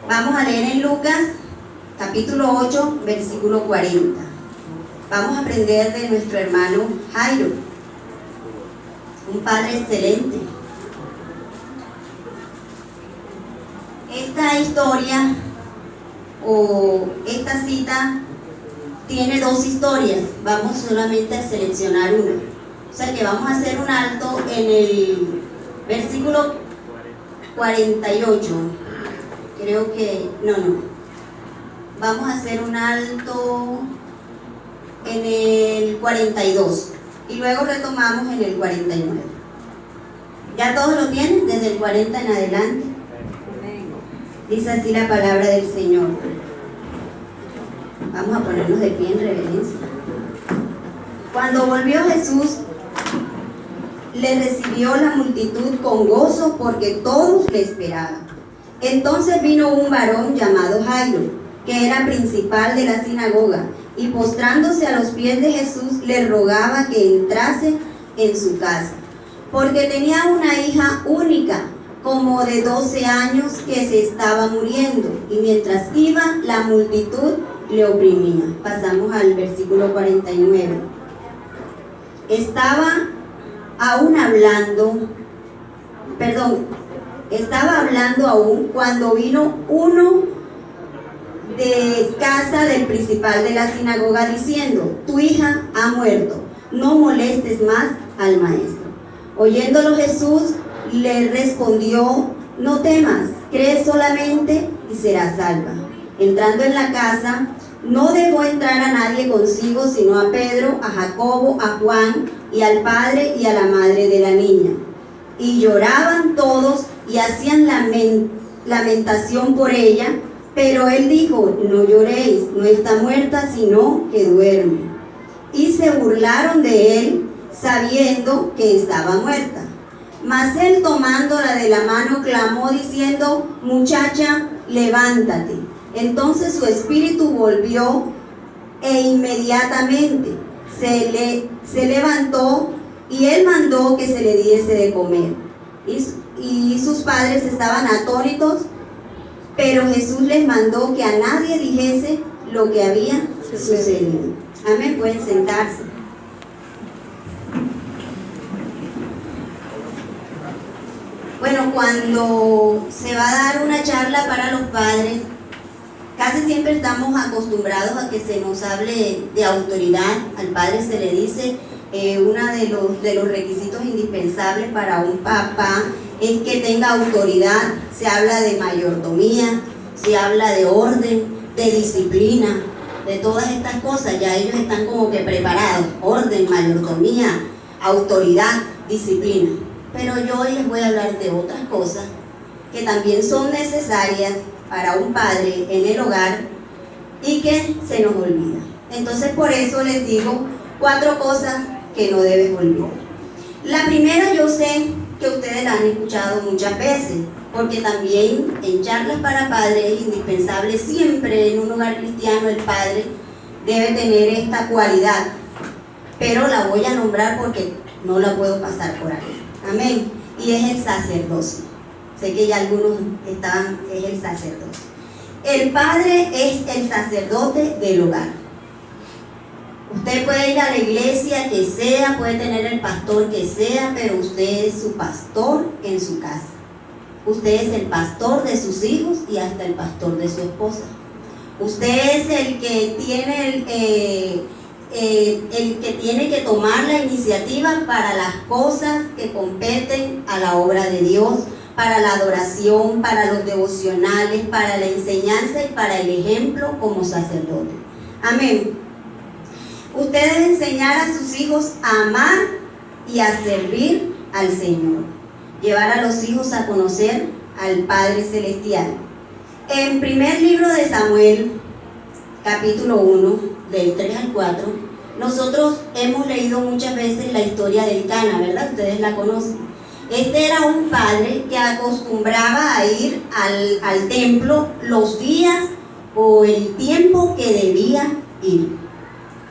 Vamos a leer en Lucas, capítulo 8, versículo 40. Vamos a aprender de nuestro hermano Jairo, un padre excelente. Esta historia o esta cita tiene dos historias. Vamos solamente a seleccionar una. O sea que vamos a hacer un alto en el versículo 48. Creo que, no. Vamos a hacer un alto en el 42 y luego retomamos en el 49. ¿Ya todos lo tienen? Desde el 40 en adelante. Dice así la palabra del Señor. Vamos a ponernos de pie en reverencia. Cuando volvió Jesús, le recibió la multitud con gozo porque todos le esperaban. Entonces vino un varón llamado Jairo, que era principal de la sinagoga, y postrándose a los pies de Jesús le rogaba que entrase en su casa, porque tenía una hija única, como de 12 años, que se estaba muriendo, y mientras iba, la multitud le oprimía. Pasamos al versículo 49. Estaba hablando aún cuando vino uno de casa del principal de la sinagoga diciendo: tu hija ha muerto, no molestes más al maestro. Oyéndolo Jesús le respondió: no temas, cree solamente y serás salva. Entrando en la casa, no dejó entrar a nadie consigo, sino a Pedro, a Jacobo, a Juan y al padre y a la madre de la niña. Y lloraban todos y hacían lamentación por ella, pero él dijo: no lloréis, no está muerta, sino que duerme. Y se burlaron de él, sabiendo que estaba muerta. Mas él, tomándola de la mano, clamó diciendo: muchacha, levántate. Entonces su espíritu volvió e inmediatamente se levantó, y él mandó que se le diese de comer. Y sus padres estaban atónitos, pero Jesús les mandó que a nadie dijese lo que había sucedido. Amén, pueden sentarse. Bueno, cuando se va a dar una charla para los padres, casi siempre estamos acostumbrados a que se nos hable de autoridad. Al padre se le dice, uno de los requisitos indispensables para un papá es que tenga autoridad. Se habla de mayordomía, se habla de orden, de disciplina, de todas estas cosas. Ya ellos están como que preparados: orden, mayordomía, autoridad, disciplina. Pero yo hoy les voy a hablar de otras cosas que también son necesarias para un padre en el hogar y que se nos olvida. Entonces, por eso les digo 4 cosas que no debes olvidar. La primera, yo sé que ustedes la han escuchado muchas veces, porque también en charlas para padres es indispensable. Siempre en un hogar cristiano el padre debe tener esta cualidad, pero la voy a nombrar porque no la puedo pasar por ahí. Amén. Y es el sacerdocio. Sé que ya algunos es el sacerdocio. El padre es el sacerdote del hogar. Usted puede ir a la iglesia que sea, puede tener el pastor que sea, pero usted es su pastor en su casa. Usted es el pastor de sus hijos y hasta el pastor de su esposa. Usted es el que tiene que tomar la iniciativa para las cosas que competen a la obra de Dios, para la adoración, para los devocionales, para la enseñanza y para el ejemplo como sacerdote. Amén. Usted debe enseñar a sus hijos a amar y a servir al Señor. Llevar a los hijos a conocer al Padre Celestial. En primer libro de Samuel, capítulo 1, del 3 al 4, nosotros hemos leído muchas veces la historia del Cana, ¿verdad? Ustedes la conocen. Este era un padre que acostumbraba a ir al templo los días o el tiempo que debía ir.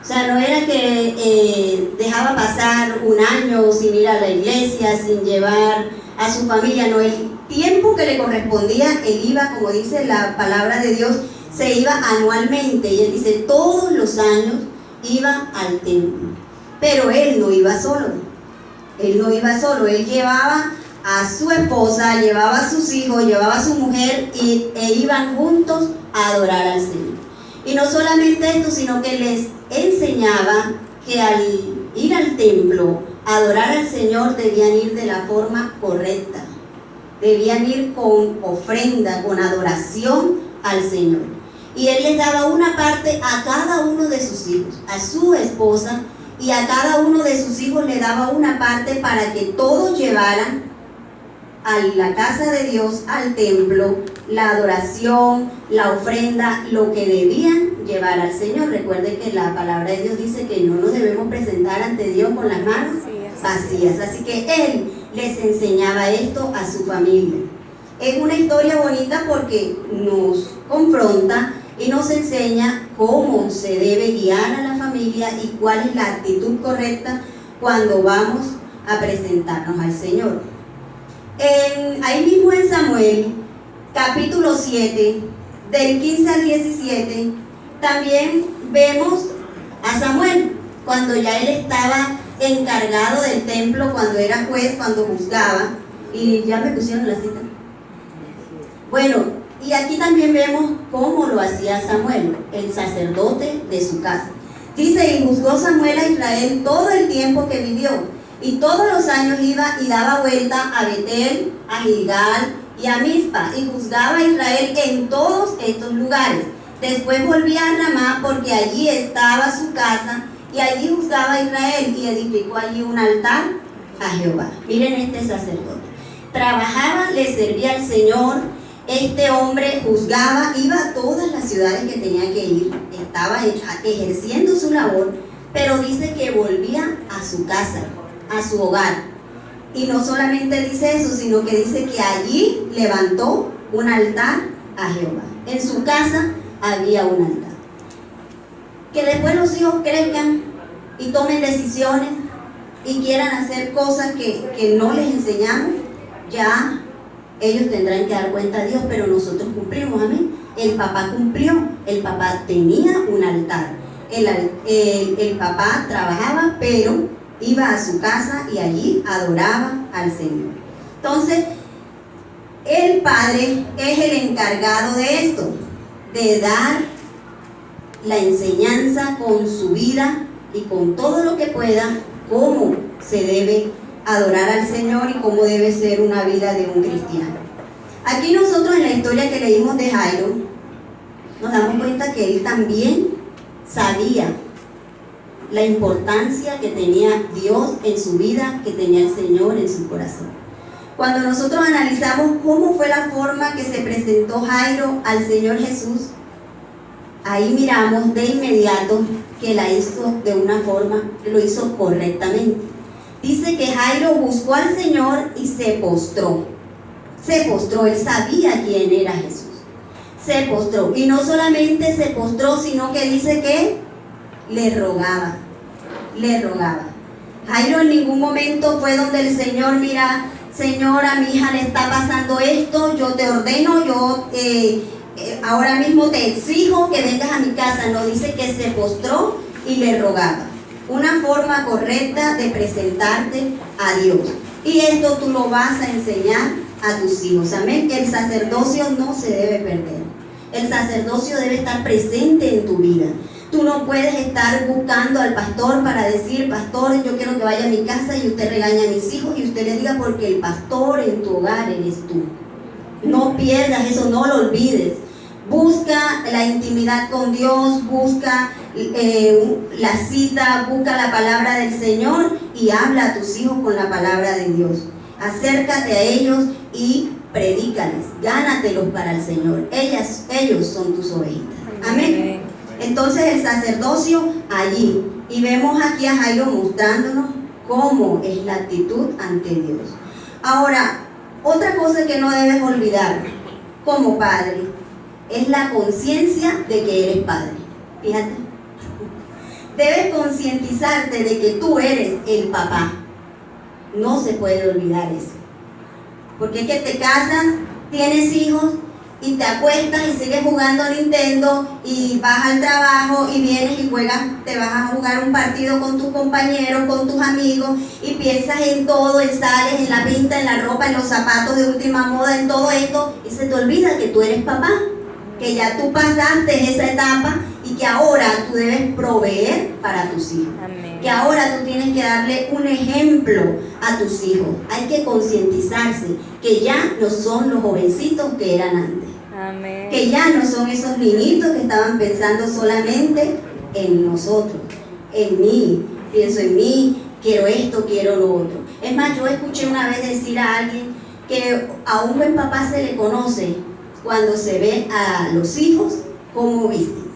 O sea, no era que dejaba pasar un año sin ir a la iglesia, sin llevar a su familia, no, él tiempo que le correspondía, él iba, como dice la palabra de Dios, se iba anualmente, y él dice, todos los años iba al templo. Pero él no iba solo, él no iba solo, él llevaba a su esposa, llevaba a sus hijos, llevaba a su mujer e iban juntos a adorar al Señor. Y no solamente esto, sino que les enseñaba que al ir al templo a adorar al Señor debían ir de la forma correcta, debían ir con ofrenda, con adoración al Señor. Y él les daba una parte a cada uno de sus hijos, a su esposa, y a cada uno de sus hijos le daba una parte para que todos llevaran a la casa de Dios, al templo, la adoración, la ofrenda, lo que debían llevar al Señor. Recuerde que la palabra de Dios dice que no nos debemos presentar ante Dios con las manos vacías. Así que él les enseñaba esto a su familia. Es una historia bonita porque nos confronta y nos enseña cómo se debe guiar a la familia y cuál es la actitud correcta cuando vamos a presentarnos al Señor. Ahí mismo en Samuel, capítulo 7, del 15 al 17, también vemos a Samuel, cuando ya él estaba encargado del templo, cuando era juez, cuando juzgaba, y ya me pusieron la cita. Bueno, y aquí también vemos cómo lo hacía Samuel, el sacerdote de su casa. Dice, y juzgó Samuel a Israel todo el tiempo que vivió, y todos los años iba y daba vuelta a Betel, a Gilgal y a Mizpa, y juzgaba a Israel en todos estos lugares. Después volvía a Ramá, porque allí estaba su casa, y allí juzgaba a Israel, y edificó allí un altar a Jehová. Miren este sacerdote. Trabajaba, le servía al Señor. Este hombre juzgaba, iba a todas las ciudades que tenía que ir, estaba ejerciendo su labor, pero dice que volvía a su casa, a su hogar. Y no solamente dice eso, sino que dice que allí levantó un altar a Jehová. En su casa había un altar. Que después los hijos crezcan y tomen decisiones y quieran hacer cosas que no les enseñamos, ya ellos tendrán que dar cuenta a Dios, pero nosotros cumplimos, amén. El papá cumplió, el papá tenía un altar, el papá trabajaba, pero iba a su casa y allí adoraba al Señor. Entonces, el padre es el encargado de esto, de dar la enseñanza con su vida y con todo lo que pueda, cómo se debe adorar al Señor y cómo debe ser una vida de un cristiano. Aquí nosotros en la historia que leímos de Jairo, nos damos cuenta que él también sabía la importancia que tenía Dios en su vida, que tenía el Señor en su corazón. Cuando nosotros analizamos cómo fue la forma que se presentó Jairo al Señor Jesús, ahí miramos de inmediato que la hizo de una forma, que lo hizo correctamente. Dice que Jairo buscó al Señor y se postró. Se postró, él sabía quién era Jesús. Se postró. Y no solamente se postró, sino que dice que le rogaba. Le rogaba. Jairo en ningún momento fue donde el Señor, mira, Señor, a mi hija le está pasando esto, yo te ordeno, yo ahora mismo te exijo que vengas a mi casa. No, dice que se postró y le rogaba. Una forma correcta de presentarte a Dios. Y esto tú lo vas a enseñar a tus hijos. Amén. Que el sacerdocio no se debe perder. El sacerdocio debe estar presente en tu vida. Tú no puedes estar buscando al pastor para decir, pastor, yo quiero que vaya a mi casa y usted regaña a mis hijos y usted le diga, porque el pastor en tu hogar eres tú. No pierdas eso, no lo olvides. Busca la intimidad con Dios, busca la cita, busca la palabra del Señor y habla a tus hijos con la palabra de Dios. Acércate a ellos y predícales, gánatelos para el Señor. Ellos son tus ovejitas. Amén. Entonces el sacerdocio allí. Y vemos aquí a Jairo mostrándonos cómo es la actitud ante Dios. Ahora, otra cosa que no debes olvidar como padre es la conciencia de que eres padre. Fíjate. Debes concientizarte de que tú eres el papá. No se puede olvidar eso. Porque es que te casas, tienes hijos y te acuestas y sigues jugando Nintendo y vas al trabajo y vienes y juegas, te vas a jugar un partido con tus compañeros, con tus amigos y piensas en todo, en sales, en la pinta, en la ropa, en los zapatos de última moda, en todo esto y se te olvida que tú eres papá, que ya tú pasaste esa etapa y que ahora tú debes proveer para tus hijos. Amén. Que ahora tú tienes que darle un ejemplo a tus hijos. Hay que concientizarse que ya no son los jovencitos que eran antes. Amén. Que ya no son esos niñitos que estaban pensando solamente en nosotros, en mí, pienso en mí, quiero esto, quiero lo otro. Es más, yo escuché una vez decir a alguien que a un buen papá se le conoce cuando se ve a los hijos cómo visten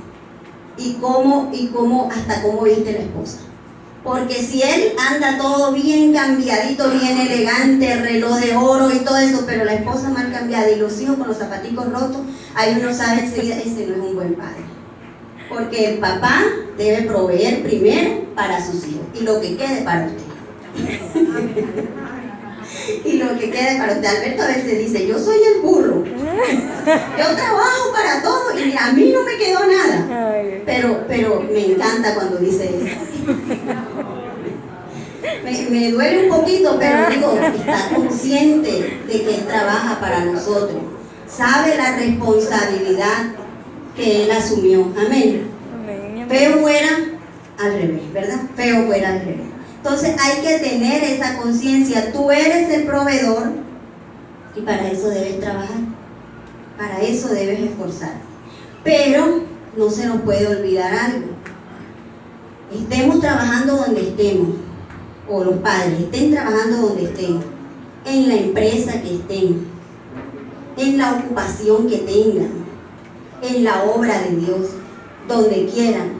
y cómo hasta cómo viste la esposa. Porque si él anda todo bien cambiadito, bien elegante, reloj de oro y todo eso, pero la esposa mal cambiada y los hijos con los zapaticos rotos, ahí uno sabe enseguida, ese no es un buen padre. Porque el papá debe proveer primero para sus hijos y lo que quede para usted. Y lo que quede para usted. Alberto a veces dice, yo soy el burro, yo trabajo para todo y a mí no me quedó nada. Pero me encanta cuando dice eso. Me duele un poquito, pero digo, está consciente de que él trabaja para nosotros, sabe la responsabilidad que él asumió. Amén. Feo fuera al revés, ¿verdad? Feo fuera al revés. Entonces hay que tener esa conciencia. Tú eres el proveedor y para eso debes trabajar, para eso debes esforzarte. Pero no se nos puede olvidar algo. Estemos trabajando donde estemos, o los padres estén trabajando donde estén, en la empresa que estén, en la ocupación que tengan, en la obra de Dios, donde quieran,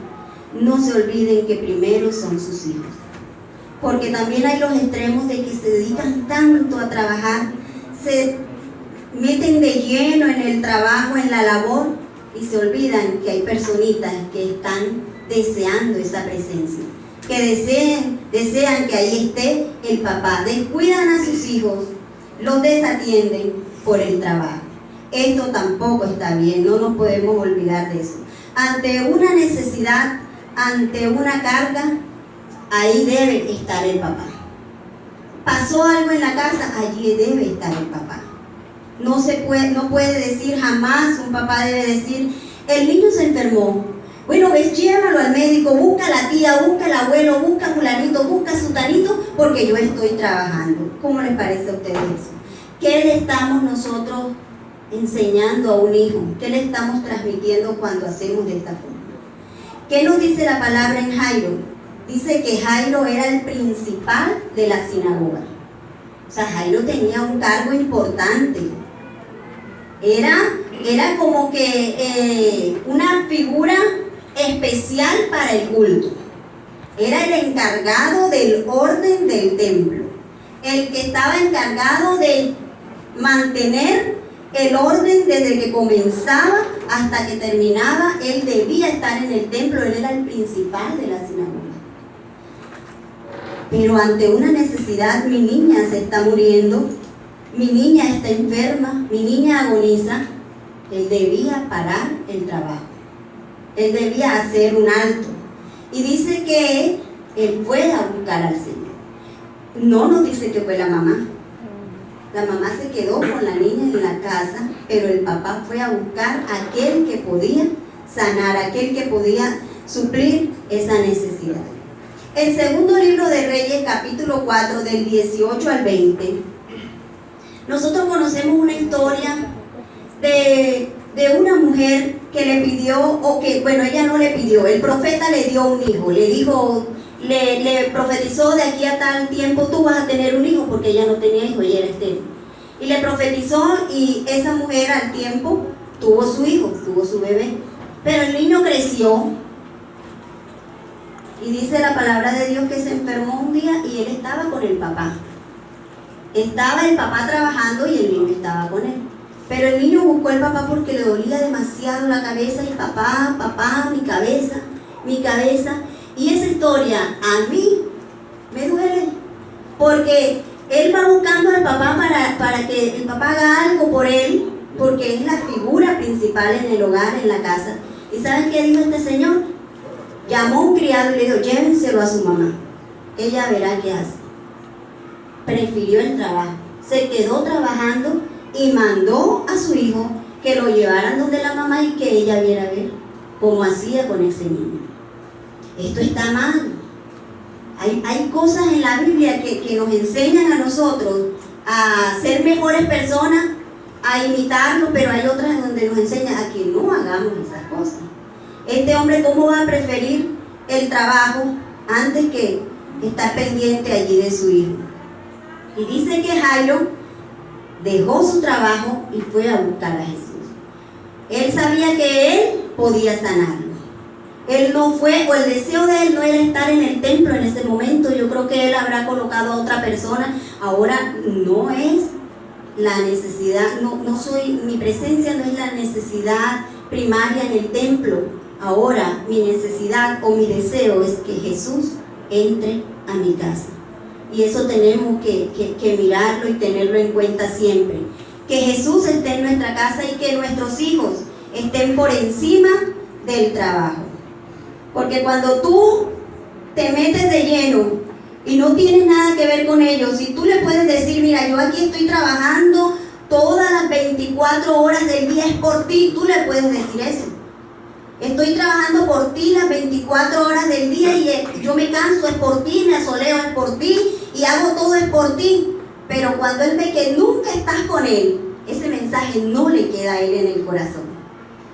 no se olviden que primero son sus hijos. Porque también hay los extremos de que se dedican tanto a trabajar, se meten de lleno en el trabajo, en la labor, y se olvidan que hay personitas que están deseando esa presencia, que desean que ahí esté el papá. Descuidan a sus hijos, los desatienden por el trabajo. Esto tampoco está bien, no nos podemos olvidar de eso. Ante una necesidad, ante una carga, ahí debe estar el papá. Pasó algo en la casa, allí debe estar el papá. No puede decir jamás, un papá debe decir, el niño se enfermó. Bueno, ves, llévalo al médico, busca a la tía, busca al abuelo, busca a fulanito, busca a sutanito, porque yo estoy trabajando. ¿Cómo les parece a ustedes eso? ¿Qué le estamos nosotros enseñando a un hijo? ¿Qué le estamos transmitiendo cuando hacemos de esta forma? ¿Qué nos dice la palabra en Jairo? Dice que Jairo era el principal de la sinagoga. O sea, Jairo tenía un cargo importante. Era como que una figura especial para el culto. Era el encargado del orden del templo. El que estaba encargado de mantener el orden desde que comenzaba hasta que terminaba. Él debía estar en el templo, él era el principal de la sinagoga. Pero ante una necesidad, mi niña se está muriendo, mi niña está enferma, mi niña agoniza, él debía parar el trabajo, él debía hacer un alto. Y dice que él fue a buscar al Señor. No nos dice que fue la mamá. La mamá se quedó con la niña en la casa, pero el papá fue a buscar a aquel que podía sanar, aquel que podía suplir esa necesidad. El segundo libro de Reyes, capítulo 4, del 18 al 20, nosotros conocemos una historia de una mujer que le pidió, ella no le pidió, el profeta le dio un hijo, le dijo, le profetizó, de aquí a tal tiempo tú vas a tener un hijo, porque ella no tenía hijo, ella era estéril. Y le profetizó y esa mujer al tiempo tuvo su hijo, tuvo su bebé. Pero el niño creció y dice la palabra de Dios que se enfermó un día y él estaba con el papá. Estaba el papá trabajando y el niño estaba con él. Pero el niño buscó al papá porque le dolía demasiado la cabeza y papá, mi cabeza. Y esa historia a mí me duele porque él va buscando al papá para que el papá haga algo por él, porque es la figura principal en el hogar, en la casa. ¿Y saben qué dijo este señor? Llamó a un criado y le dijo, llévenselo a su mamá, ella verá qué hace. Prefirió el trabajo, se quedó trabajando y mandó a su hijo que lo llevaran donde la mamá y que ella viera a ver cómo hacía con ese niño. Esto está mal. Hay cosas en la Biblia que nos enseñan a nosotros a ser mejores personas, a imitarlo, pero hay otras donde nos enseñan a que no hagamos esas cosas. Este hombre, ¿cómo va a preferir el trabajo antes que estar pendiente allí de su hijo? Y dice que Jairo dejó su trabajo y fue a buscar a Jesús. Él sabía que él podía sanarlo. Él no fue, o el deseo de él no era estar en el templo en ese momento. Yo creo que él habrá colocado a otra persona. Ahora no es la necesidad, mi presencia no es la necesidad primaria en el templo. Ahora mi necesidad o mi deseo es que Jesús entre a mi casa. Y eso tenemos que mirarlo y tenerlo en cuenta siempre. Que Jesús esté en nuestra casa y que nuestros hijos estén por encima del trabajo. Porque cuando tú te metes de lleno y no tienes nada que ver con ellos, y tú le puedes decir, mira, yo aquí estoy trabajando todas las 24 horas del día, es por ti, tú le puedes decir eso. Estoy trabajando por ti las 24 horas del día y yo me canso, es por ti, me asoleo, es por ti, y hago todo, es por ti. Pero cuando él ve que nunca estás con él, ese mensaje no le queda a él en el corazón.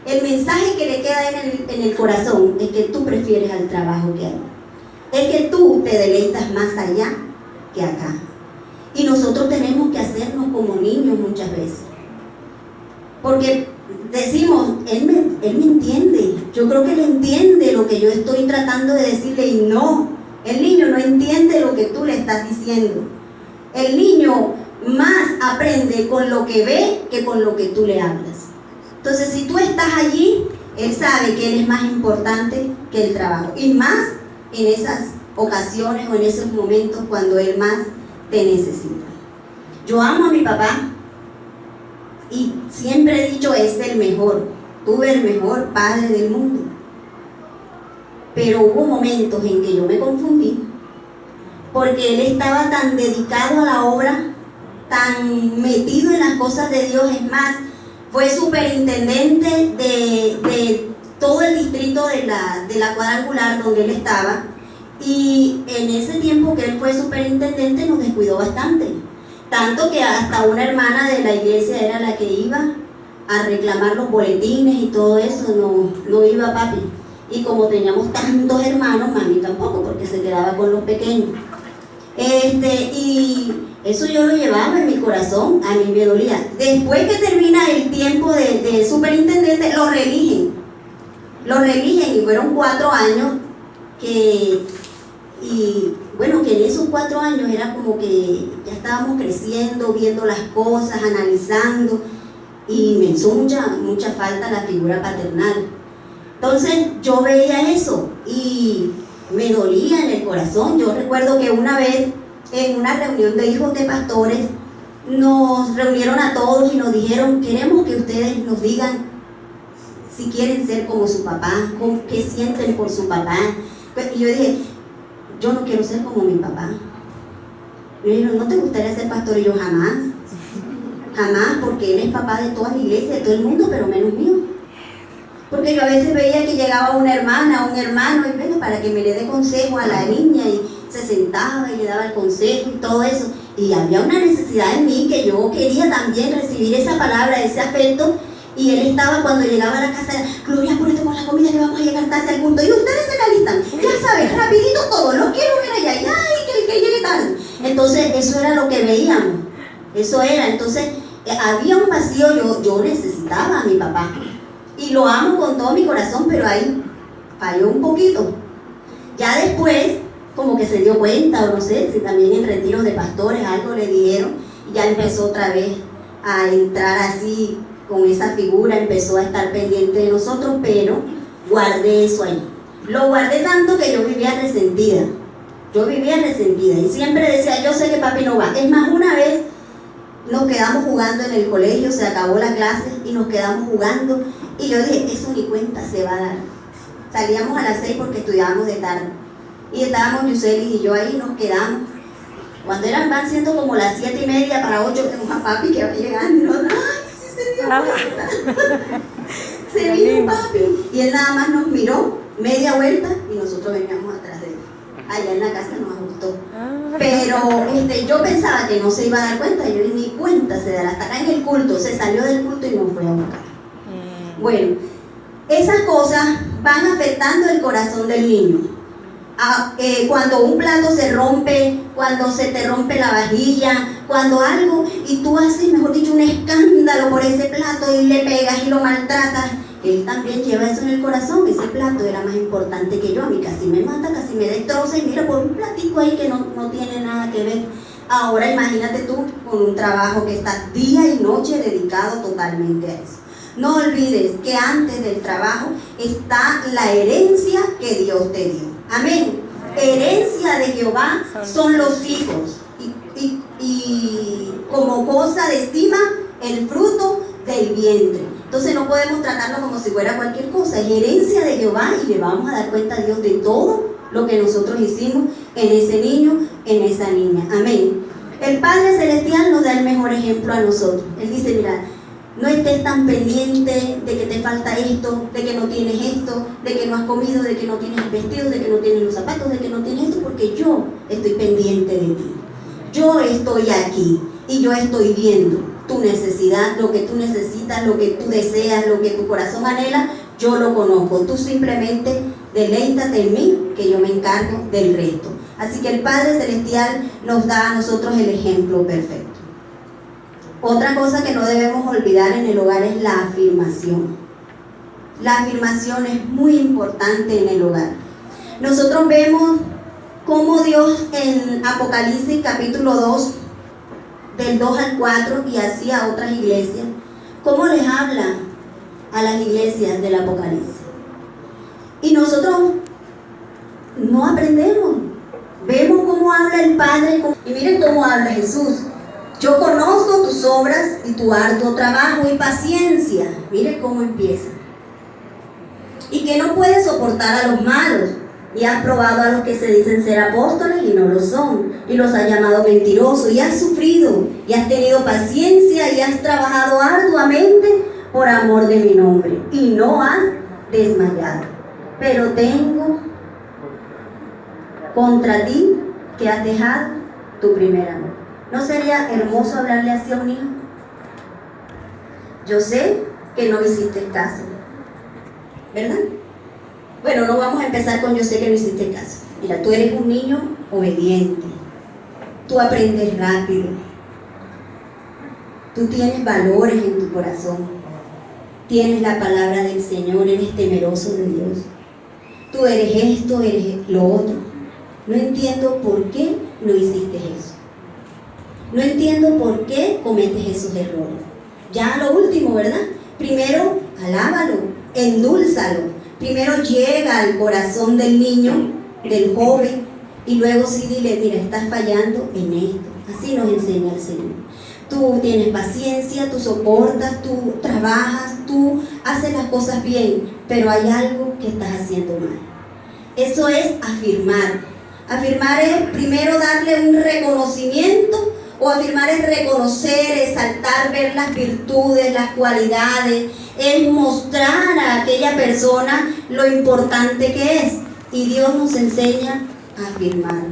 El mensaje que le queda a él en el corazón es que tú prefieres al trabajo que a él. Es que tú te deleitas más allá que acá. Y nosotros tenemos que hacernos como niños muchas veces. Porque decimos, él me entiende. Yo creo que él entiende lo que yo estoy tratando de decirle, y no, el niño no entiende lo que tú le estás diciendo. El niño más aprende con lo que ve que con lo que tú le hablas. Entonces, si tú estás allí, él sabe que él es más importante que el trabajo. Y más en esas ocasiones o en esos momentos cuando él más te necesita. Yo amo a mi papá y siempre he dicho, es el mejor. Tuve el mejor padre del mundo. Pero hubo momentos en que yo me confundí, porque él estaba tan dedicado a la obra, tan metido en las cosas de Dios. Es más, fue superintendente de todo el distrito de la cuadrangular donde él estaba, y en ese tiempo que él fue superintendente nos descuidó bastante, tanto que hasta una hermana de la iglesia era la que iba a reclamar los boletines y todo eso, no iba papi. Y como teníamos tantos hermanos, mami tampoco, porque se quedaba con los pequeños. Y eso yo lo llevaba en mi corazón, a mí me dolía. Después que termina el tiempo de superintendente, lo reeligen y fueron 4 años que en esos 4 años era como que ya estábamos creciendo, viendo las cosas, analizando, y me hizo mucha falta la figura paternal. Entonces yo veía eso y me dolía en el corazón. Yo recuerdo que una vez en una reunión de hijos de pastores nos reunieron a todos y nos dijeron, queremos que ustedes nos digan si quieren ser como su papá, qué sienten por su papá. Y yo dije, yo no quiero ser como mi papá. Y me dijeron, ¿no te gustaría ser pastor? Y yo, jamás, porque él es papá de toda la iglesia, de todo el mundo, pero menos mío. Porque yo a veces veía que llegaba una hermana o un hermano y venga para que me le dé consejo a la niña, y se sentaba y le daba el consejo y todo eso. Y había una necesidad en mí que yo quería también recibir esa palabra, ese afecto. Y él estaba, cuando llegaba a la casa, Gloria, ponete con la comida que vamos a llegar tarde al culto. Y ustedes se la listan, ya sabes, rapidito todo, los quiero ver allá. Y ay, que el que llegue tarde. Entonces, eso era lo que veíamos. Eso era. Entonces, había un vacío. Yo necesitaba a mi papá. Y lo amo con todo mi corazón, pero ahí falló un poquito. Ya después, como que se dio cuenta, o no sé, si también en retiros de pastores algo le dijeron, y ya empezó otra vez a entrar así, con esa figura, empezó a estar pendiente de nosotros, pero guardé eso ahí. Lo guardé tanto que yo vivía resentida. Yo vivía resentida y siempre decía, yo sé que papi no va. Es más, una vez nos quedamos jugando en el colegio, se acabó la clase y nos quedamos jugando. Y yo dije, eso ni cuenta se va a dar. Salíamos a las 6 porque estudiábamos de tarde. Y estábamos Yuselis y yo ahí, nos quedamos. Cuando van siendo como las 7:30 para 8, vemos a papi que va llegando. Y nos, ¡ay, sí se dio cuenta! Se vino papi. Y él nada más nos miró, media vuelta, y nosotros veníamos atrás de él. Allá en la casa nos ajustó. Pero yo pensaba que no se iba a dar cuenta, yo ni cuenta se dará. Hasta acá en el culto, se salió del culto y nos fue a buscar. Bueno, esas cosas van afectando el corazón del niño. Cuando un plato se rompe, cuando se te rompe la vajilla, cuando algo, y tú haces, mejor dicho, un escándalo por ese plato y le pegas y lo maltratas, él también lleva eso en el corazón. Ese plato era más importante que yo, a mí casi me mata, casi me destroza, y mira, por un platico ahí que no tiene nada que ver. Ahora imagínate tú con un trabajo que estás día y noche dedicado totalmente a eso. No olvides que antes del trabajo está la herencia que Dios te dio. Amén. Herencia de Jehová son los hijos. Y como cosa de estima, el fruto del vientre. Entonces no podemos tratarlo como si fuera cualquier cosa. Es herencia de Jehová y le vamos a dar cuenta a Dios de todo lo que nosotros hicimos en ese niño, en esa niña. Amén. El Padre Celestial nos da el mejor ejemplo a nosotros. Él dice, mira, no estés tan pendiente de que te falta esto, de que no tienes esto, de que no has comido, de que no tienes el vestido, de que no tienes los zapatos, de que no tienes esto, porque yo estoy pendiente de ti. Yo estoy aquí y yo estoy viendo tu necesidad, lo que tú necesitas, lo que tú deseas, lo que tu corazón anhela, yo lo conozco. Tú simplemente deleítate en mí, que yo me encargo del resto. Así que el Padre Celestial nos da a nosotros el ejemplo perfecto. Otra cosa que no debemos olvidar en el hogar es la afirmación. La afirmación es muy importante en el hogar. Nosotros vemos cómo Dios en Apocalipsis capítulo 2, del 2 al 4, y así a otras iglesias, cómo les habla a las iglesias del Apocalipsis. Y nosotros no aprendemos. Vemos cómo habla el Padre, y miren cómo habla Jesús. Yo conozco tus obras y tu arduo trabajo y paciencia. Mire cómo empieza. Y que no puedes soportar a los malos. Y has probado a los que se dicen ser apóstoles y no lo son. Y los has llamado mentirosos. Y has sufrido. Y has tenido paciencia. Y has trabajado arduamente por amor de mi nombre. Y no has desmayado. Pero tengo contra ti que has dejado tu primer amor. ¿No sería hermoso hablarle así a un hijo? Yo sé que no hiciste caso, ¿verdad? Bueno, no vamos a empezar con yo sé que no hiciste caso. Mira, tú eres un niño obediente. Tú aprendes rápido. Tú tienes valores en tu corazón. Tienes la palabra del Señor, eres temeroso de Dios. Tú eres esto, eres lo otro. No entiendo por qué no hiciste eso. No entiendo por qué cometes esos errores. Ya lo último, ¿verdad? Primero, alábalo, endúlzalo. Primero llega al corazón del niño, del joven, y luego sí dile, mira, estás fallando en esto. Así nos enseña el Señor. Tú tienes paciencia, tú soportas, tú trabajas, tú haces las cosas bien, pero hay algo que estás haciendo mal. Eso es afirmar. Afirmar es primero darle un reconocimiento. O afirmar es reconocer, exaltar, ver las virtudes, las cualidades, es mostrar a aquella persona lo importante que es. Y Dios nos enseña a afirmar.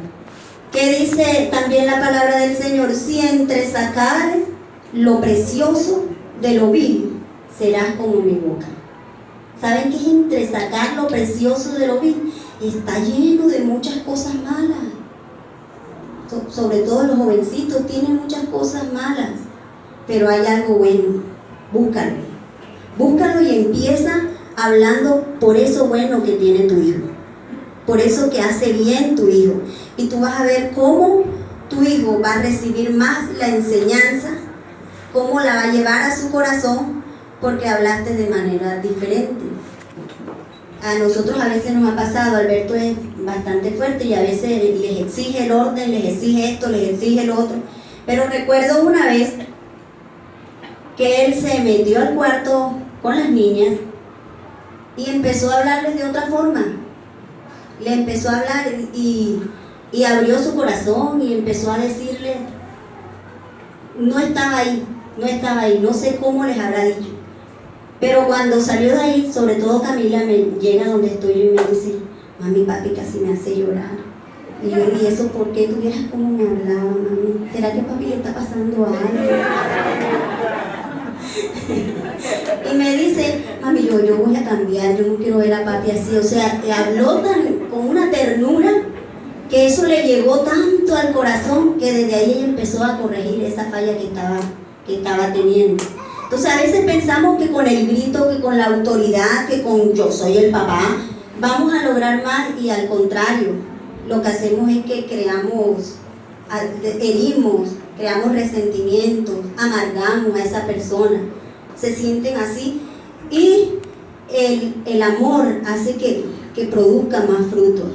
¿Qué dice también la palabra del Señor? Si entresacares lo precioso de lo vil, serás como mi boca. ¿Saben qué es entresacar lo precioso de lo vil? Está lleno de muchas cosas malas. Sobre todo los jovencitos tienen muchas cosas malas, pero hay algo bueno. Búscalo y empieza hablando por eso bueno que tiene tu hijo, por eso que hace bien tu hijo, y tú vas a ver cómo tu hijo va a recibir más la enseñanza, cómo la va a llevar a su corazón, porque hablaste de manera diferente. A nosotros a veces nos ha pasado, Alberto es bastante fuerte y a veces les exige el orden, les exige esto, les exige lo otro. Pero recuerdo una vez que él se metió al cuarto con las niñas y empezó a hablarles de otra forma. Le empezó a hablar y abrió su corazón y empezó a decirle, no estaba ahí, no sé cómo les habrá dicho. Pero cuando salió de ahí, sobre todo Camila, me llega donde estoy y me dice, mami, papi casi me hace llorar. Y yo, ¿y eso por qué? Tú vieras cómo me hablaba, mami. ¿Será que papi le está pasando algo? Y me dice, mami, yo voy a cambiar, yo no quiero ver a papi así. O sea, habló con una ternura que eso le llegó tanto al corazón que desde ahí ella empezó a corregir esa falla que estaba teniendo. Entonces a veces pensamos que con el grito, que con la autoridad, que con yo soy el papá, vamos a lograr más, y al contrario, lo que hacemos es que herimos, creamos resentimientos, amargamos a esa persona, se sienten así, y el amor hace que produzca más frutos,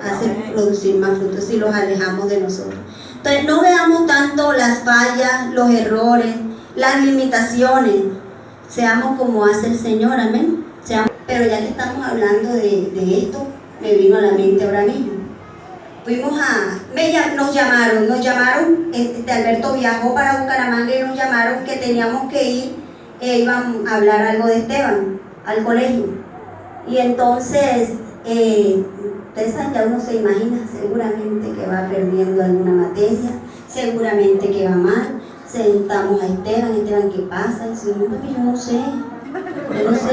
hace producir más frutos si los alejamos de nosotros. Entonces no veamos tanto las fallas, los errores, las limitaciones, seamos como hace el Señor, amén. Pero ya que estamos hablando de esto, me vino a la mente ahora mismo. Nos llamaron, Alberto viajó para Bucaramanga y nos llamaron que teníamos que ir, iban a hablar algo de Esteban, al colegio. Y entonces, ustedes saben, ya uno se imagina seguramente que va perdiendo alguna materia, seguramente que va mal. Sentamos a Esteban, ¿qué pasa? Y dice, yo no sé,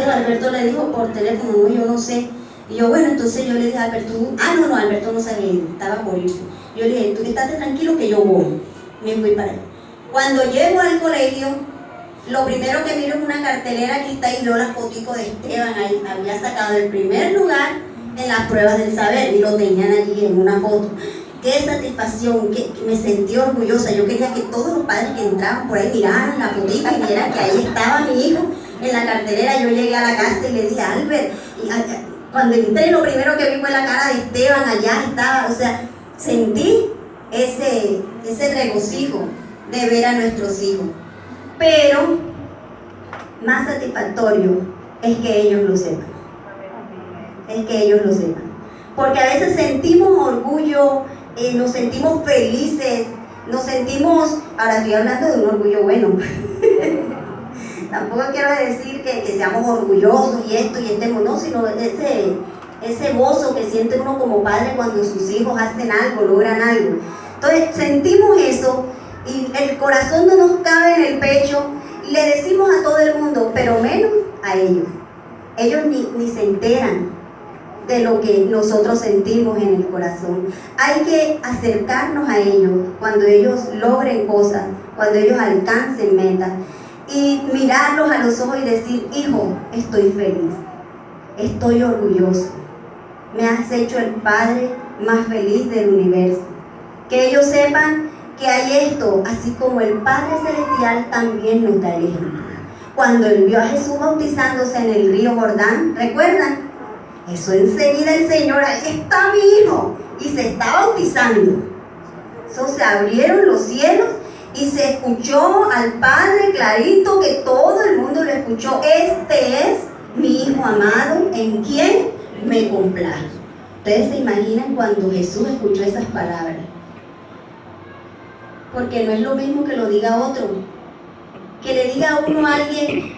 Alberto le dijo por teléfono, no, yo no sé. Y yo, bueno, entonces yo le dije a Alberto, no, Alberto no sabía, estaba por irse. Yo le dije, tú estate tranquilo que yo voy. Me fui para allá. Cuando llego al colegio, lo primero que miro es una cartelera que está ahí, yo las fotitos de Esteban, ahí había sacado el primer lugar en las pruebas del saber y lo tenían allí en una foto. Qué satisfacción, que me sentí orgullosa. Yo quería que todos los padres que entraban por ahí miraran la fotito y vieran que ahí estaba mi hijo en la cartelera. Yo llegué a la casa y le dije, Albert, cuando entré lo primero que vi fue la cara de Esteban, allá estaba, o sea, sentí ese regocijo de ver a nuestros hijos. Pero más satisfactorio es que ellos lo sepan. Porque a veces sentimos orgullo, nos sentimos felices, ahora estoy hablando de un orgullo bueno. Tampoco quiero decir que seamos orgullosos y esto y no, sino ese gozo que siente uno como padre cuando sus hijos hacen algo, logran algo. Entonces sentimos eso y el corazón no nos cabe en el pecho y le decimos a todo el mundo, pero menos a ellos. Ellos ni se enteran de lo que nosotros sentimos en el corazón. Hay que acercarnos a ellos cuando ellos logren cosas, cuando ellos alcancen metas, y mirarlos a los ojos y decir, hijo, estoy feliz, estoy orgulloso, me has hecho el padre más feliz del universo. Que ellos sepan que hay esto, así como el Padre Celestial también nos da el ejemplo. Cuando él vio a Jesús bautizándose en el río Jordán, ¿recuerdan? Eso enseguida el Señor, ahí está mi hijo, y se está bautizando. Eso se abrieron los cielos y se escuchó al Padre clarito, que todo el mundo lo escuchó. Este es mi hijo amado, en quien me complazco. Ustedes se imaginan cuando Jesús escuchó esas palabras. Porque no es lo mismo que lo diga otro. Que le diga a uno a alguien,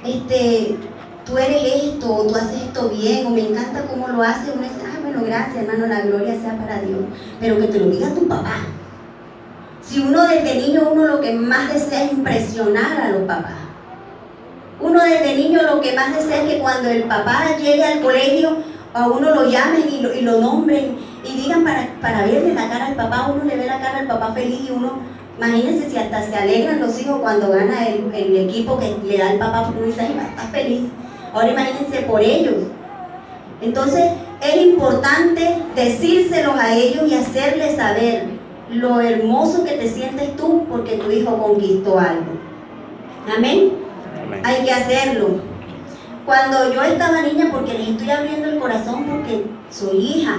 tú eres esto, o tú haces esto bien, o me encanta cómo lo hace, uno dice, bueno, gracias hermano, la gloria sea para Dios. Pero que te lo diga tu papá. Si uno desde niño, uno lo que más desea es impresionar a los papás. Uno desde niño lo que más desea es que cuando el papá llegue al colegio, a uno lo llamen y lo nombren, y digan para verle la cara al papá. Uno le ve la cara al papá feliz y uno, imagínense si hasta se alegran los hijos cuando gana el equipo que le da el papá, porque uno dice, ay, va a estar feliz. Ahora imagínense por ellos. Entonces es importante decírselos a ellos y hacerles saber lo hermoso que te sientes tú porque tu hijo conquistó algo. Amén. Hay que hacerlo. Cuando yo estaba niña, porque les estoy abriendo el corazón, porque soy hija,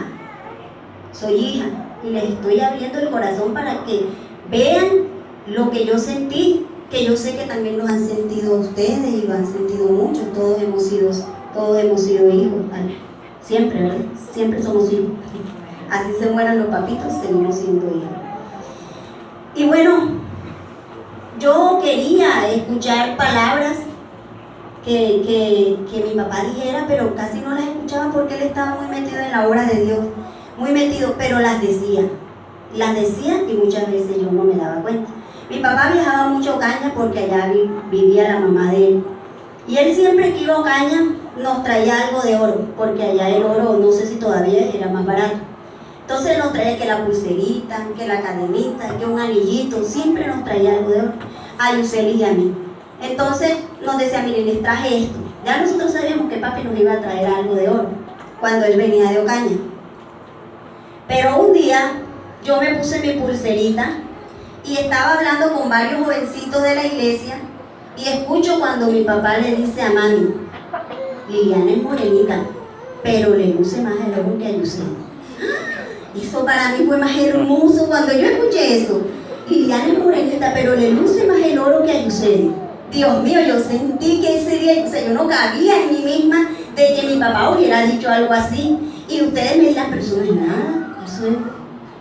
y les estoy abriendo el corazón para que vean lo que yo sentí, que yo sé que también lo han sentido ustedes y lo han sentido muchos, todos hemos sido hijos, siempre, ¿verdad? Siempre somos hijos. Así se mueran los papitos, seguimos siendo hijos. Y bueno, yo quería escuchar palabras que mi papá dijera, pero casi no las escuchaba porque él estaba muy metido en la obra de Dios, muy metido, pero las decía y muchas veces yo no me daba cuenta. Mi papá viajaba mucho a Ocaña porque allá vivía la mamá de él, y él siempre que iba a Ocaña nos traía algo de oro, porque allá el oro, no sé si todavía era más barato. Entonces nos traía que la pulserita, que la cadenita, que un anillito, siempre nos traía algo de oro, a Yuseli y a mí. Entonces nos decía, miren, les traje esto. Ya nosotros sabíamos que papi nos iba a traer algo de oro cuando él venía de Ocaña. Pero un día yo me puse mi pulserita y estaba hablando con varios jovencitos de la iglesia y escucho cuando mi papá le dice a mami, Liliana es morenita, pero le luce más el oro que a Yuseli. Eso para mí fue más hermoso cuando yo escuché eso. Liliana es morenita, pero le luce más el oro que a Yuseli. Dios mío, yo sentí que ese día, o sea, yo no cabía en mí misma de que mi papá hubiera dicho algo así. Y ustedes me dirán, pero eso no es nada, eso es...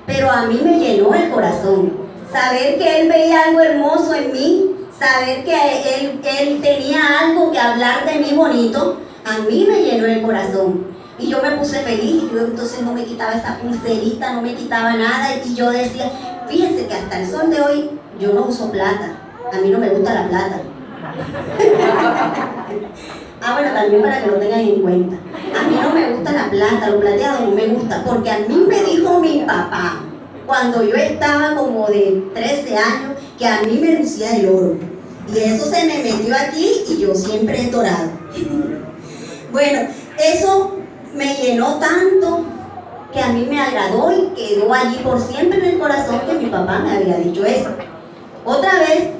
Pero a mí me llenó el corazón. Saber que él veía algo hermoso en mí, saber que él tenía algo que hablar de mí bonito, a mí me llenó el corazón. Y yo me puse feliz, y yo entonces no me quitaba esa pulserita, no me quitaba nada, y yo decía, fíjense que hasta el sol de hoy yo no uso plata, a mí no me gusta la plata. Bueno, también para que lo tengan en cuenta, a mí no me gusta la plata, lo plateado no me gusta, porque a mí me dijo mi papá, cuando yo estaba como de 13 años, que a mí me lucía el oro, y eso se me metió aquí, y yo siempre he dorado. Bueno, eso me llenó tanto que a mí me agradó y quedó allí por siempre en el corazón que mi papá me había dicho eso. Otra vez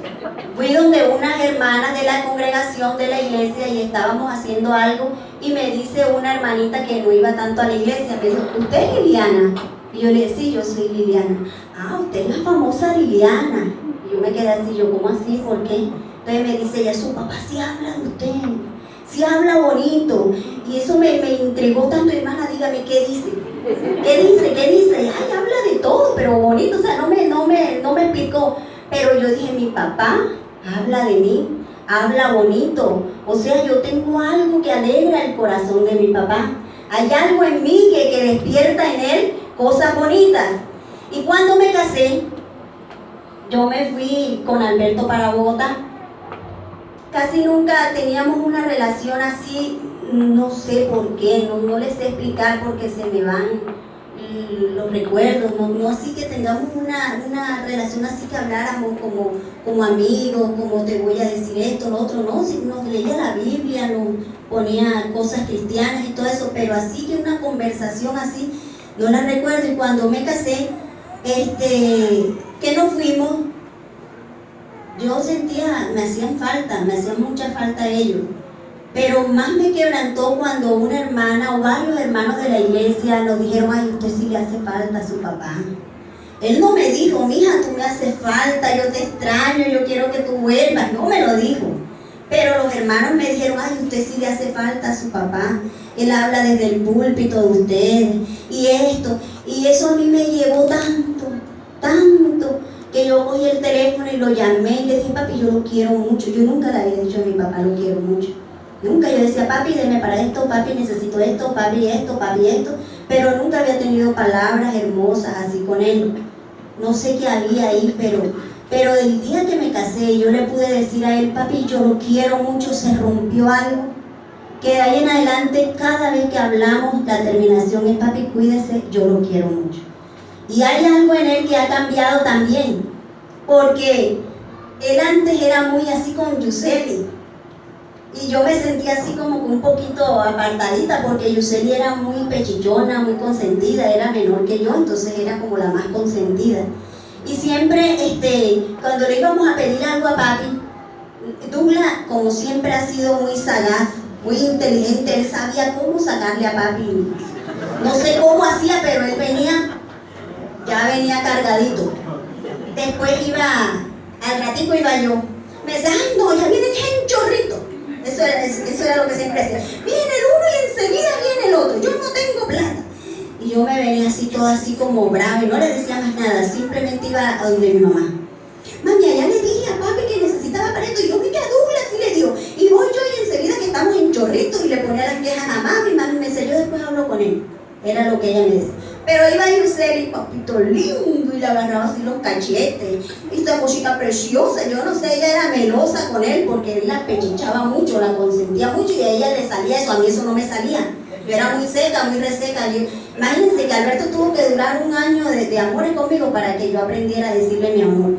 fui donde unas hermanas de la congregación de la iglesia y estábamos haciendo algo y me dice una hermanita que no iba tanto a la iglesia, me dijo, ¿usted es Liliana? Y yo le dije, sí, yo soy Liliana. Usted es la famosa Liliana. Y yo me quedé así, yo, ¿cómo así? ¿Por qué? Entonces me dice ella, su papá sí habla de usted, sí habla bonito. Y eso me intrigó tanto, hermana, dígame, ¿qué dice? ¿Qué dice? Ay, habla de todo, pero bonito, o sea, no me explicó. Pero yo dije, mi papá habla de mí, habla bonito. O sea, yo tengo algo que alegra el corazón de mi papá. Hay algo en mí que despierta en él cosas bonitas. Y cuando me casé, yo me fui con Alberto para Bogotá. Casi nunca teníamos una relación así, no sé por qué, no les sé explicar porque se me van los recuerdos, no así que tengamos una relación así que habláramos como amigos, como te voy a decir esto, lo otro, no, si nos leía la Biblia, nos ponía cosas cristianas y todo eso, pero así que una conversación así, no la recuerdo. Y cuando me casé, que nos fuimos, yo sentía, me hacían mucha falta ellos. Pero más me quebrantó cuando una hermana o varios hermanos de la iglesia nos dijeron, ay, usted sí le hace falta a su papá. Él no me dijo, mija, tú me haces falta, yo te extraño, yo quiero que tú vuelvas. No me lo dijo. Pero los hermanos me dijeron, ay, usted sí le hace falta a su papá. Él habla desde el púlpito de usted y esto. Y eso a mí me llevó tanto, que yo cogí el teléfono y lo llamé y le dije, papi, yo lo quiero mucho. Yo nunca le había dicho a mi papá, lo quiero mucho. Nunca yo decía, papi, deme para esto, papi, necesito esto, papi, esto, pero nunca había tenido palabras hermosas así con él. No sé qué había ahí, pero el día que me casé, yo le pude decir a él, papi, yo lo quiero mucho, se rompió algo, que de ahí en adelante, cada vez que hablamos, la terminación es, papi, cuídese, yo lo quiero mucho. Y hay algo en él que ha cambiado también, porque él antes era muy así con Yuseli, y yo me sentía así como un poquito apartadita porque Yuseli era muy pechichona, muy consentida, era menor que yo, entonces era como la más consentida. Y siempre, cuando le íbamos a pedir algo a papi, Douglas, como siempre, ha sido muy sagaz muy inteligente, él sabía cómo sacarle a papi. No sé cómo hacía, pero él ya venía cargadito. Después al ratico iba yo. Me decía, ay no, ya viene en chorrito. Eso era lo que siempre decía. Viene el uno y enseguida viene el otro. Yo no tengo plata. Y yo me venía así, toda así como brava y no le decía más nada. Simplemente iba a donde mi mamá. Mami, allá le dije a papi que necesitaba para esto. Y yo vi que a Douglas sí le dio. Y voy yo y enseguida que estamos en chorrito y le ponía las quejas a mami. Mami me decía, yo después hablo con él. Era lo que ella me decía. Pero iba Yuseli, papito lindo, y le agarraba así los cachetes. Y esta cosita preciosa, yo no sé, ella era melosa con él porque él la pechichaba mucho, la consentía mucho y a ella le salía eso, a mí eso no me salía. Yo era muy seca, muy reseca. Imagínense que Alberto tuvo que durar 1 año de amores conmigo para que yo aprendiera a decirle mi amor.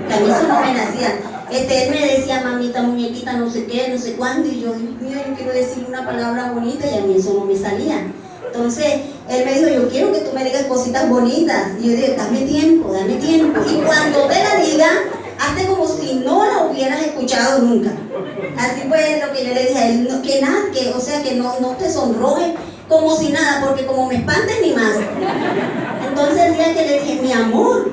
Que a mí eso no me nacía. Él me decía, mamita, muñequita, no sé qué, no sé cuándo, y yo, Dios mío, yo quiero decir una palabra bonita y a mí eso no me salía. Entonces, él me dijo, yo quiero que tú me digas cositas bonitas. Y yo dije, dame tiempo. Y cuando te la diga, hazte como si no la hubieras escuchado nunca. Así fue lo que yo le dije a él, que nada, que no te sonroje como si nada, porque como me espantes ni más. Entonces el día que le dije, mi amor,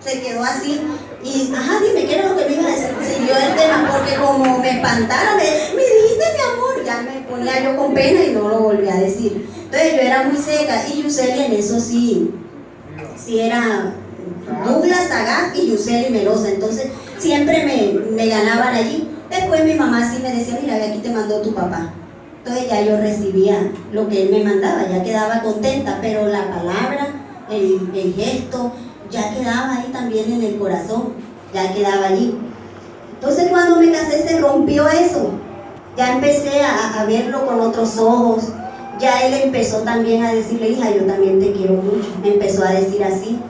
se quedó así. Y, dime, ¿qué era lo que me iba a decir? Siguió el tema, porque como me espantara, me dijiste mi amor, ya me ponía yo con pena y no lo volví a decir. Entonces yo era muy seca y Yuseli en eso sí era Douglas sagaz y Yuseli melosa, entonces siempre me ganaban allí. Después mi mamá sí me decía, mira, aquí te mandó tu papá. Entonces ya yo recibía lo que él me mandaba, ya quedaba contenta, pero la palabra, el gesto, ya quedaba ahí también en el corazón, ya quedaba allí. Entonces cuando me casé se rompió eso, ya empecé a verlo con otros ojos, ya él empezó también a decirle, hija, yo también te quiero mucho, me empezó a decir así,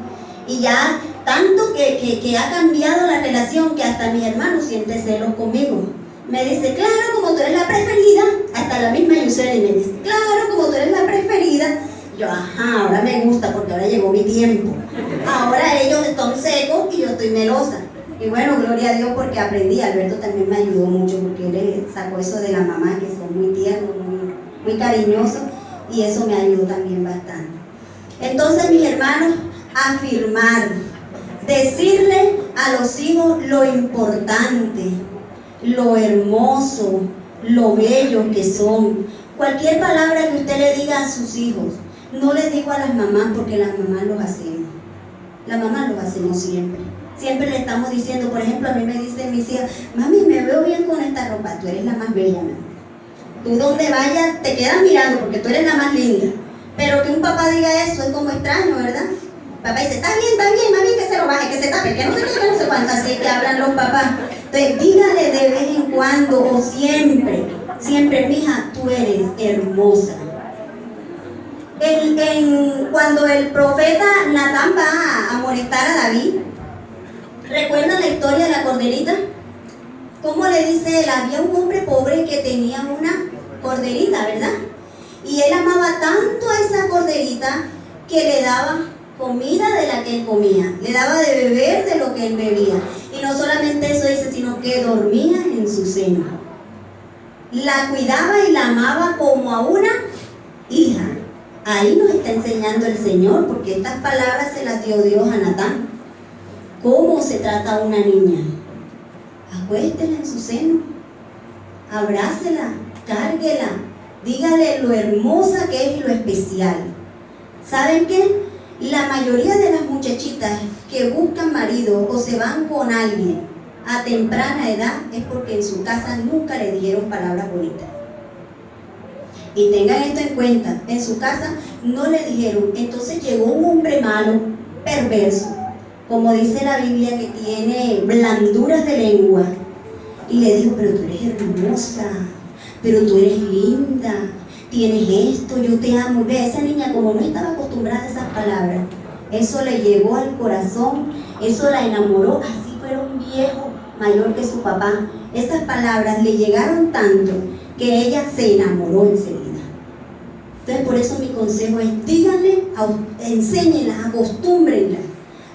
y ya tanto que ha cambiado la relación que hasta mis hermanos sienten celos conmigo. Me dice, claro, como tú eres la preferida, hasta la misma Yuseli me dice, claro, como tú eres la preferida. Yo, ahora me gusta porque ahora llegó mi tiempo. Ahora ellos están secos y yo estoy melosa. Y bueno, gloria a Dios porque aprendí. Alberto también me ayudó mucho porque él sacó eso de la mamá, que son muy tiernos, muy cariñosos, y eso me ayudó también bastante. Entonces, mis hermanos, afirmar, decirle a los hijos lo importante, lo hermoso, lo bello que son. Cualquier palabra que usted le diga a sus hijos, no les digo a las mamás porque las mamás los hacemos. Las mamás los hacemos siempre. Siempre le estamos diciendo, por ejemplo, a mí me dicen mis hijas, mami, me veo bien con esta ropa, tú eres la más bella, mami. Tú donde vayas te quedas mirando porque tú eres la más linda. Pero que un papá diga eso es como extraño, ¿verdad? Papá dice, está bien, mami, que se lo baje, que se tape, que no sé qué, que no sé cuánto. Así que hablan los papás. Entonces, dígale de vez en cuando o siempre, mija, tú eres hermosa. Cuando el profeta Natán va a molestar a David, ¿recuerdan la historia de la corderita? ¿Cómo le dice él? Había un hombre pobre que tenía una corderita, ¿verdad? Y él amaba tanto a esa corderita que le daba comida de la que él comía, le daba de beber de lo que él bebía. Y no solamente eso dice, sino que dormía en su seno. La cuidaba y la amaba como a una hija. Ahí nos está enseñando el Señor, porque estas palabras se las dio Dios a Natán. ¿Cómo se trata a una niña? Acuéstela en su seno, abrácela, cárguela, dígale lo hermosa que es y lo especial. ¿Saben qué? La mayoría de las muchachitas que buscan marido o se van con alguien a temprana edad es porque en su casa nunca le dijeron palabras bonitas. Y tengan esto en cuenta, en su casa no le dijeron. Entonces llegó un hombre malo, perverso, como dice la Biblia, que tiene blanduras de lengua, y le dijo, pero tú eres hermosa, pero tú eres linda, tienes esto, yo te amo. Ve, esa niña, como no estaba acostumbrada a esas palabras, eso le llegó al corazón, eso la enamoró. Así fuera un viejo mayor que su papá, esas palabras le llegaron tanto que ella se enamoró enseguida. Entonces, por eso mi consejo es, díganle, enséñenlas, acostúmbrenlas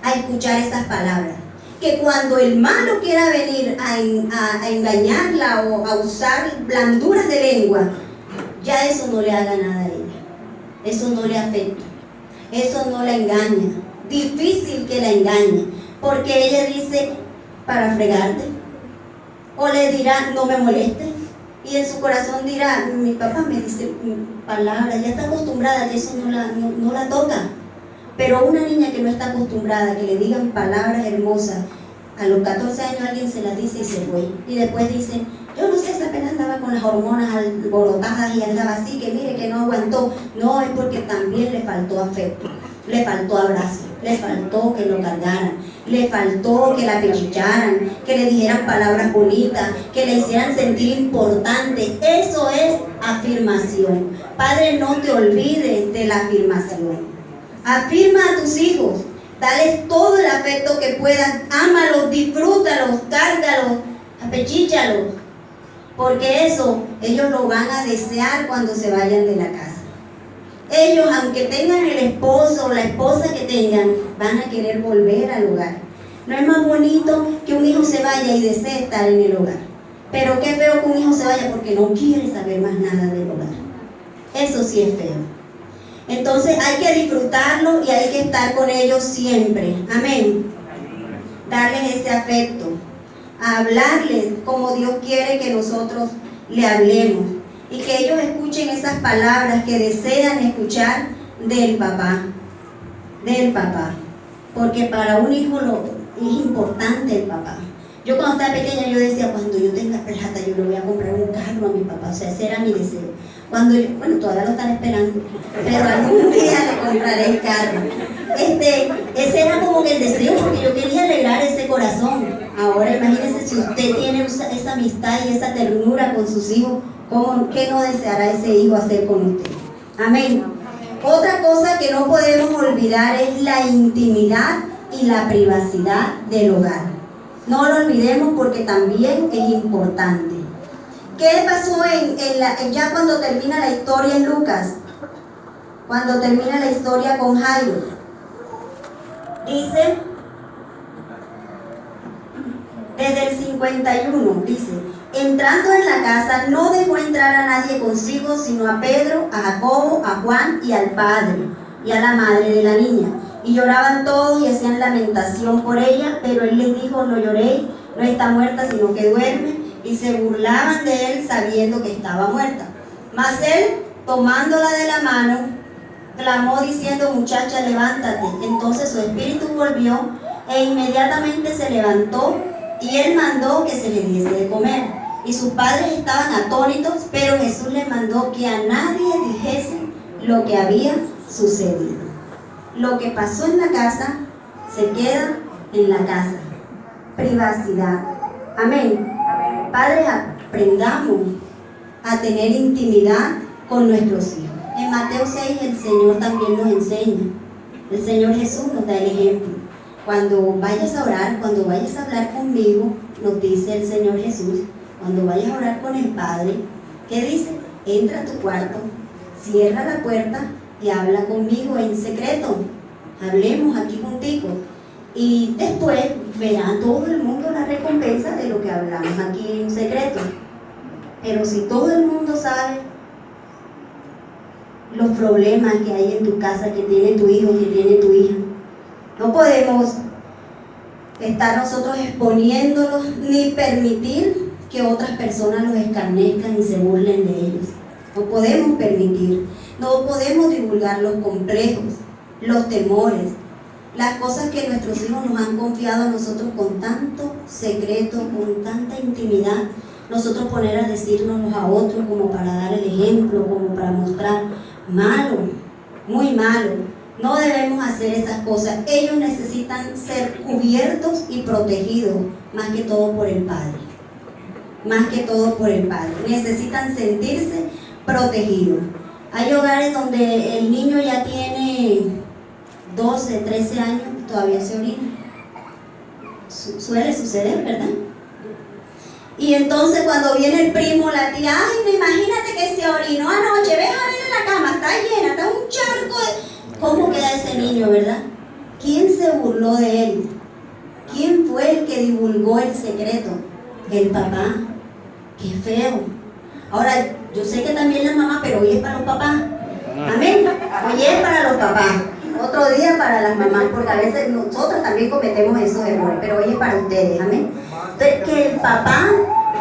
a escuchar esas palabras. que cuando el malo quiera venir a engañarla o a usar blanduras de lengua, ya eso no le haga nada a ella, eso no le afecta, eso no la engaña, difícil que la engañe, porque ella dice, para fregarte, o le dirá, no me molestes, y en su corazón dirá, mi papá me dice palabras, ya está acostumbrada a que eso no la toca. Pero una niña que no está acostumbrada a que le digan palabras hermosas, a los 14 años alguien se las dice y se fue. Y después dice, yo no sé, esa pena andaba con las hormonas alborotadas y andaba así, que mire que no aguantó. No, es porque también le faltó afecto, le faltó abrazo, le faltó que lo cargaran, le faltó que la pechicharan, que le dijeran palabras bonitas, que le hicieran sentir importante. Eso es afirmación. Padre, no te olvides de la afirmación. Afirma a tus hijos, dales todo el afecto que puedas, ámalos, disfrútalos, cárgalos, apechíchalos, porque eso ellos lo van a desear cuando se vayan de la casa. Ellos, aunque tengan el esposo o la esposa que tengan, van a querer volver al hogar. No es más bonito que un hijo se vaya y desee estar en el hogar, pero qué feo que un hijo se vaya porque no quiere saber más nada del hogar. Eso sí es feo. Entonces hay que disfrutarlo y hay que estar con ellos siempre. Amén. Darles ese afecto, hablarles como Dios quiere que nosotros le hablemos y que ellos escuchen esas palabras que desean escuchar del papá. Porque para un hijo es importante el papá. Yo cuando estaba pequeña yo decía, cuando yo tenga plata yo le voy a comprar un carro a mi papá. O sea, ese era mi deseo. Bueno, todavía lo están esperando, pero algún día le compraré el carro. Ese era como que el deseo, porque yo quería alegrar ese corazón. Ahora imagínense si usted tiene esa amistad y esa ternura con sus hijos, ¿qué no deseará ese hijo hacer con usted? Amén. Otra cosa que no podemos olvidar es la intimidad y la privacidad del hogar. No lo olvidemos porque también es importante. ¿Qué pasó ya cuando termina la historia en Lucas? Cuando termina la historia con Jairo. Dice, desde el 51, dice, entrando en la casa no dejó entrar a nadie consigo, sino a Pedro, a Jacobo, a Juan y al padre y a la madre de la niña. Y lloraban todos y hacían lamentación por ella, pero él les dijo, no lloréis, no está muerta, sino que duerme. Y se burlaban de él sabiendo que estaba muerta. Mas él, tomándola de la mano, clamó diciendo, muchacha, levántate. Entonces su espíritu volvió e inmediatamente se levantó y él mandó que se le diese de comer. Y sus padres estaban atónitos, pero Jesús les mandó que a nadie dijese lo que había sucedido. Lo que pasó en la casa se queda en la casa. Privacidad. Amén. Padres, aprendamos a tener intimidad con nuestros hijos. En Mateo 6 el Señor también nos enseña. El Señor Jesús nos da el ejemplo. Cuando vayas a orar, cuando vayas a hablar conmigo, nos dice el Señor Jesús, cuando vayas a orar con el Padre, ¿qué dice? Entra a tu cuarto, cierra la puerta y habla conmigo en secreto. Hablemos aquí contigo. Y después verá todo el mundo la recompensa de lo que hablamos aquí en secreto. Pero si todo el mundo sabe los problemas que hay en tu casa, que tiene tu hijo, que tiene tu hija, no podemos estar nosotros exponiéndolos ni permitir que otras personas los escarnezcan y se burlen de ellos. No podemos permitir, no podemos divulgar los complejos, los temores, las cosas que nuestros hijos nos han confiado a nosotros con tanto secreto, con tanta intimidad, nosotros poner a decírnoslos a otros como para dar el ejemplo, como para mostrar malo, muy malo. No debemos hacer esas cosas. Ellos necesitan ser cubiertos y protegidos, más que todo por el Padre. Más que todo por el Padre. Necesitan sentirse protegidos. Hay hogares donde el niño ya tiene 12, 13 años y todavía se orina. Suele suceder, ¿verdad? Y entonces cuando viene el primo, la tía, ay, imagínate que se orinó anoche, ves a ver en la cama, está llena, está un charco de... ¿Cómo queda ese niño, verdad? ¿Quién se burló de él? ¿Quién fue el que divulgó el secreto? El papá. Qué feo. Ahora, yo sé que también la mamá, pero hoy es para los papás. Amén. Hoy es para los papás. Otro día para las mamás, porque a veces nosotros también cometemos esos errores, pero hoy es para ustedes. Amén. Entonces, que el papá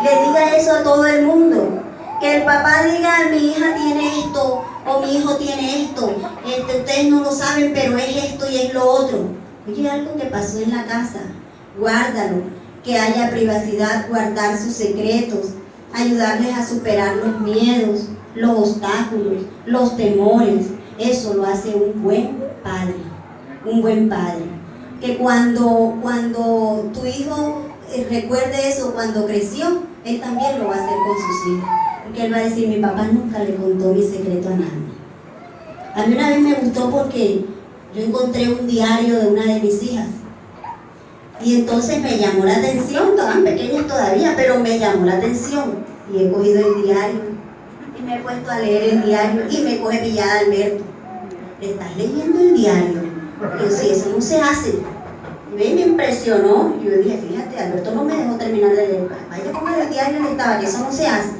le diga eso a todo el mundo. Que el papá diga, mi hija tiene esto, o mi hijo tiene esto. Ustedes no lo saben, pero es esto y es lo otro. Oye, algo que pasó en la casa, guárdalo. Que haya privacidad, guardar sus secretos, ayudarles a superar los miedos, los obstáculos, los temores. Eso lo hace un buen padre, un buen padre. Que cuando tu hijo recuerde eso cuando creció, él también lo va a hacer con sus hijos. Porque él va a decir, mi papá nunca le contó mi secreto a nadie. A mí una vez me gustó porque yo encontré un diario de una de mis hijas. Y entonces me llamó la atención, estaban pequeñas todavía, pero me llamó la atención. Y he cogido el diario, y me he puesto a leer el diario, y me coge pillada Alberto. ¿Le estás leyendo el diario? Y yo, sí, eso no se hace. Y me impresionó. Yo dije, fíjate, Alberto no me dejó terminar de leer. Vaya con el diario le estaba, que eso no se hace.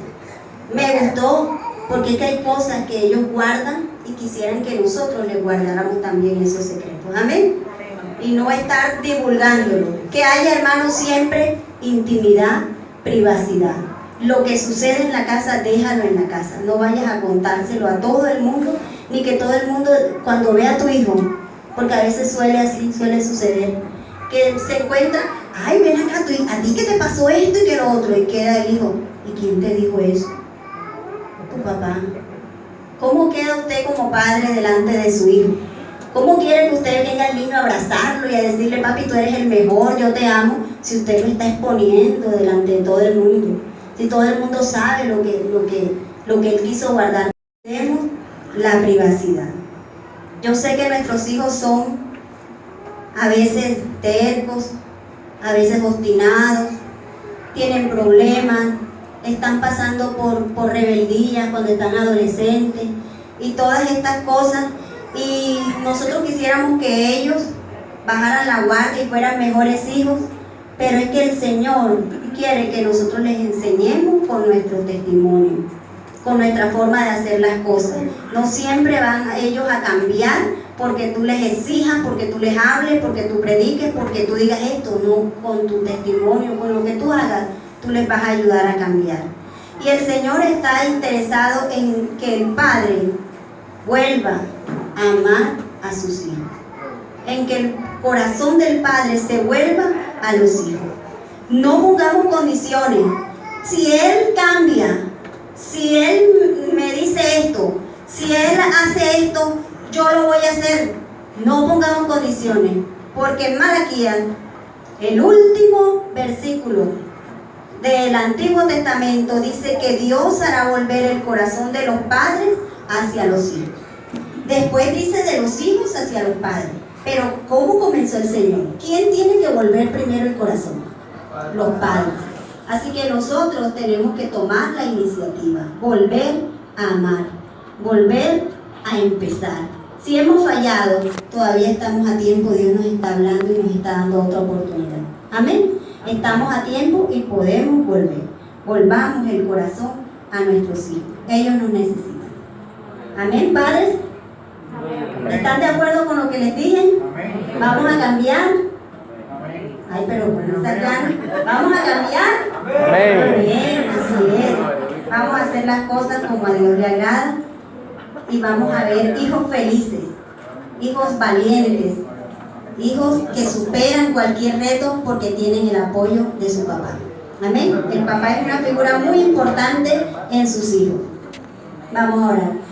Me gustó, porque es que hay cosas que ellos guardan y quisieran que nosotros les guardáramos también esos secretos. Amén. Y no estar divulgándolo. Que haya, hermanos, siempre intimidad, privacidad. Lo que sucede en la casa, déjalo en la casa. No vayas a contárselo a todo el mundo, ni que todo el mundo, cuando vea a tu hijo, porque a veces suele suceder, que se encuentra, ay, ven acá, a ti que te pasó esto y que lo otro, y queda el hijo. ¿Y quién te dijo eso? Tu papá. ¿Cómo queda usted como padre delante de su hijo? ¿Cómo quiere que usted venga al niño a abrazarlo y a decirle, papi, tú eres el mejor, yo te amo, si usted lo está exponiendo delante de todo el mundo? Si todo el mundo sabe lo que él quiso guardar. Tenemos la privacidad. Yo sé que nuestros hijos son a veces tercos, a veces obstinados, tienen problemas, están pasando por rebeldías cuando están adolescentes y todas estas cosas. Y nosotros quisiéramos que ellos bajaran la guardia y fueran mejores hijos, pero es que el Señor quiere que nosotros les enseñemos con nuestro testimonio, con nuestra forma de hacer las cosas. No siempre van ellos a cambiar porque tú les exijas, porque tú les hables, porque tú prediques, porque tú digas esto. No, con tu testimonio, con lo que tú hagas, tú les vas a ayudar a cambiar. Y el Señor está interesado en que el Padre vuelva a amar a sus hijos, en que el corazón del Padre se vuelva a los hijos. No pongamos condiciones. Si Él cambia, si Él me dice esto, si Él hace esto, yo lo voy a hacer. No pongamos condiciones, porque en Malaquías, el último versículo del Antiguo Testamento, dice que Dios hará volver el corazón de los padres hacia los hijos. Después dice de los hijos hacia los padres. Pero ¿cómo comenzó el Señor? ¿Quién tiene que volver primero el corazón? Los padres. Así que nosotros tenemos que tomar la iniciativa, volver a amar, volver a empezar. Si hemos fallado, todavía estamos a tiempo. Dios nos está hablando y nos está dando otra oportunidad. Amén. Estamos a tiempo y podemos volver. Volvamos el corazón a nuestros hijos. Ellos nos necesitan. Amén, padres. ¿Están de acuerdo con lo que les dije? ¿Vamos a cambiar? Ay, pero con esa gana. ¿Vamos a cambiar? Amén, así es. Vamos a hacer las cosas como a Dios le agrada. Y vamos a ver hijos felices, hijos valientes, hijos que superan cualquier reto porque tienen el apoyo de su papá. Amén. El papá es una figura muy importante en sus hijos. Vamos a orar.